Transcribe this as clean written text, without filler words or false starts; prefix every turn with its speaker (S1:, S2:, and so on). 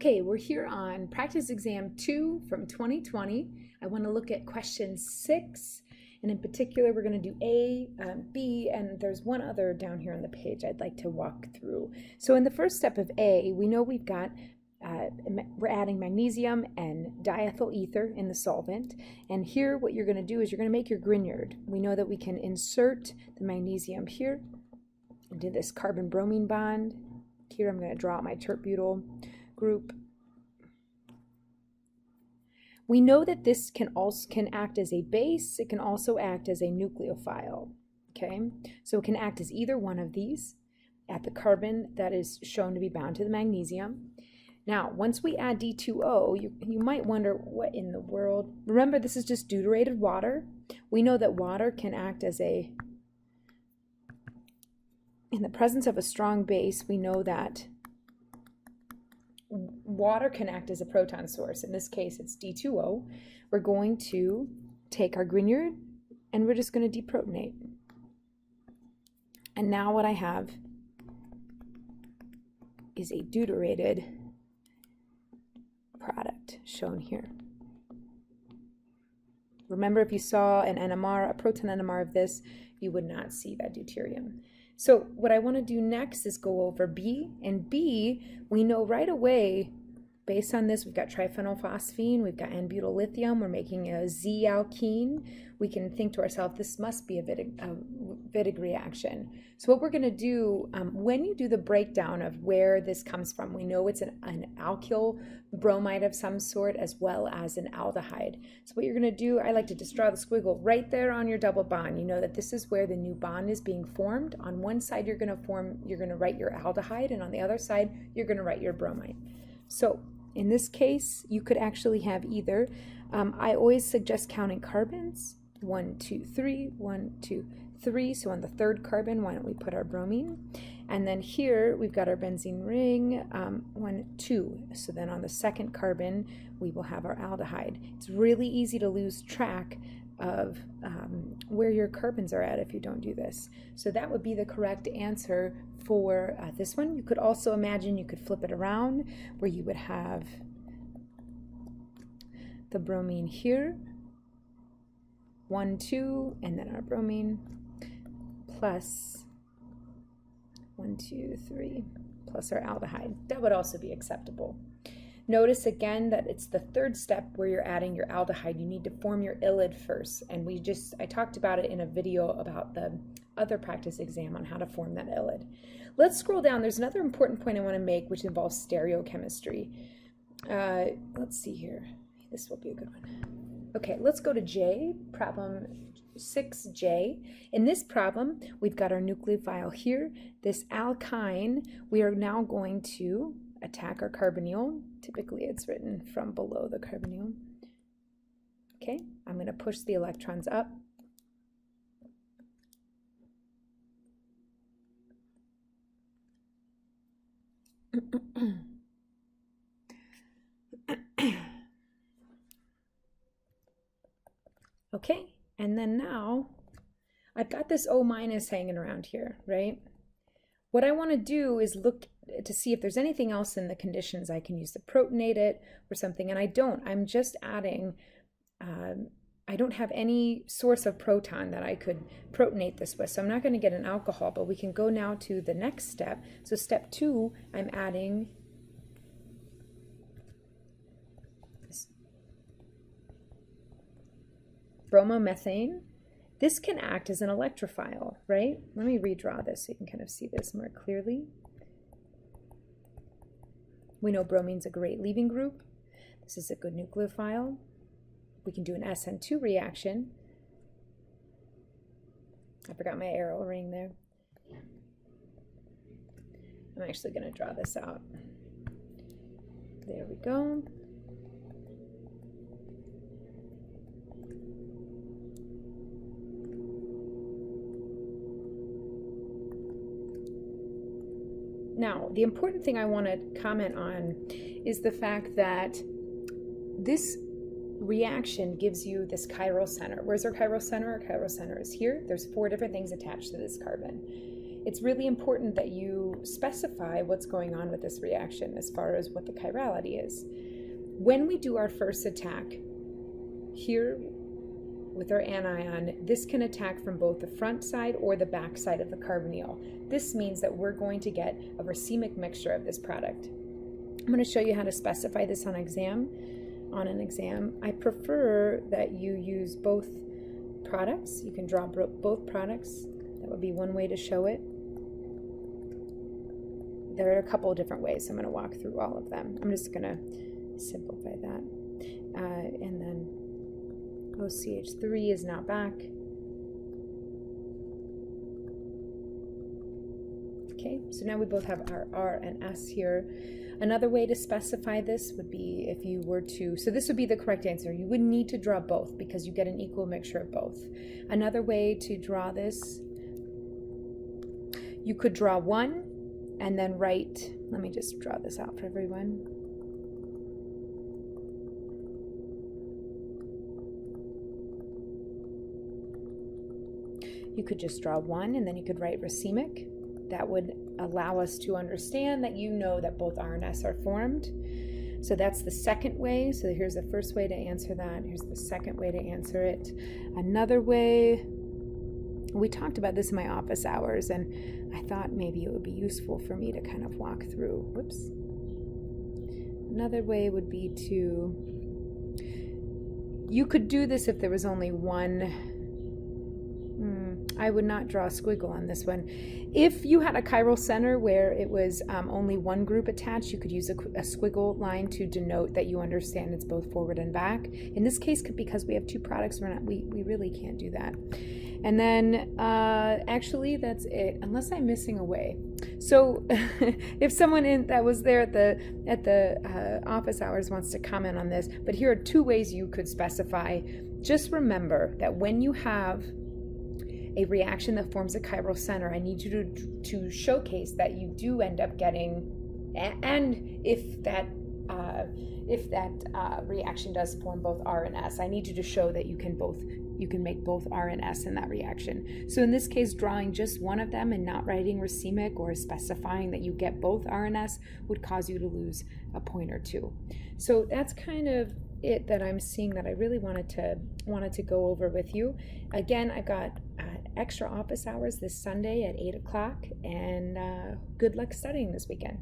S1: Okay, we're here on practice exam 2 from 2020. I want to look at question 6, and in particular we're going to do A, B, and there's one other down here on the page I'd like to walk through. So in the first step of A, we know we've got we're adding magnesium and diethyl ether in the solvent, and here what you're going to do is you're going to make your Grignard. We know that we can insert the magnesium here into this carbon-bromine bond. Here I'm going to draw out my tert-butyl group. We know that this can act as a base. It can also act as a nucleophile. Okay, so it can act as either one of these at the carbon that is shown to be bound to the magnesium. Now, once we add D2O, you might wonder what in the world. Remember, this is just deuterated water. We know that water can act as in the presence of a strong base, we know that water can act as a proton source. In this case, it's D2O. We're going to take our Grignard and we're just going to deprotonate. And now what I have is a deuterated product shown here. Remember, if you saw an NMR, a proton NMR of this, you would not see that deuterium. So what I want to do next is go over B, and B, we know right away, based on this, we've got triphenylphosphine, we've got N-butyl lithium, we're making a Z alkene. We can think to ourselves, this must be a Wittig reaction. So what we're going to do, when you do the breakdown of where this comes from, we know it's an alkyl bromide of some sort as well as an aldehyde. So what you're going to do, I like to just draw the squiggle right there on your double bond. You know that this is where the new bond is being formed. On one side you're going to write your aldehyde, and on the other side you're going to write your bromide. So in this case, you could actually have either. I always suggest counting carbons. 1, 2, 3, 1, 2, 3. So on the third carbon, why don't we put our bromine? And then here we've got our benzene ring, 1, 2. So then on the second carbon, we will have our aldehyde. It's really easy to lose track of where your carbons are at if you don't do this. So that would be the correct answer for this one. You could also imagine you could flip it around where you would have the bromine here, 1, 2, and then our bromine plus 1, 2, 3 plus our aldehyde. That would also be acceptable. Notice again that it's the third step where you're adding your aldehyde. You need to form your ylide first, and I talked about it in a video about the other practice exam on how to form that ylide. Let's scroll down. There's another important point I want to make which involves stereochemistry. Let's see here. This will be a good one. Okay, let's go to J, problem 6J. In this problem, we've got our nucleophile here. This alkyne, we are now going to attack our carbonyl. Typically, it's written from below the carbonyl. Okay, I'm going to push the electrons up. Okay, and then now I've got this O- hanging around here, right? What I want to do is look to see if there's anything else in the conditions I can use to protonate it or something, and I don't. I'm just adding, I don't have any source of proton that I could protonate this with, so I'm not going to get an alcohol, but we can go now to the next step. So step 2, I'm adding bromomethane. This can act as an electrophile, right? Let me redraw this so you can kind of see this more clearly. We know bromine's a great leaving group. This is a good nucleophile. We can do an SN2 reaction. I forgot my arrow ring there. I'm actually going to draw this out. There we go. Now, the important thing I want to comment on is the fact that this reaction gives you this chiral center. Where's our chiral center? Our chiral center is here. There's 4 different things attached to this carbon. it's really important that you specify what's going on with this reaction as far as what the chirality is. When we do our first attack, here with our anion, this can attack from both the front side or the back side of the carbonyl. This means that we're going to get a racemic mixture of this product. I'm going to show you how to specify this on an exam. I prefer that you use both products. You can draw both products. That would be one way to show it. There are a couple of different ways. I'm going to walk through all of them. I'm just going to simplify that. And then OCH3 is now back. Okay, so now we both have our R and S here. Another way to specify this would be if you were to, so this would be the correct answer. You would need to draw both because you get an equal mixture of both. Another way to draw this, you could draw one and then write, let me just draw this out for everyone. You could just draw one and then you could write racemic. That would allow us to understand that you know that both R and S are formed. So that's the second way. So here's the first way to answer that. Here's the second way to answer it. Another way, we talked about this in my office hours, and I thought maybe it would be useful for me to kind of walk through. Whoops. Another way would be to, you could do this if there was only one. I would not draw a squiggle on this one. If you had a chiral center where it was only one group attached, you could use a squiggle line to denote that you understand it's both forward and back. In this case, because we have two products, we really can't do that. And then actually that's it, unless I'm missing a way. So if someone that was there at the office hours wants to comment on this, but here are two ways you could specify. Just remember that when you have a reaction that forms a chiral center, I need you to showcase that you do end up getting, and if that reaction does form both R and S, I need you to show that you can make both R and S in that reaction. So in this case, drawing just one of them and not writing racemic or specifying that you get both R and S would cause you to lose a point or two. So that's kind of it that I'm seeing that I really wanted to go over with you. Again, I've got extra office hours this Sunday at 8 o'clock, and good luck studying this weekend.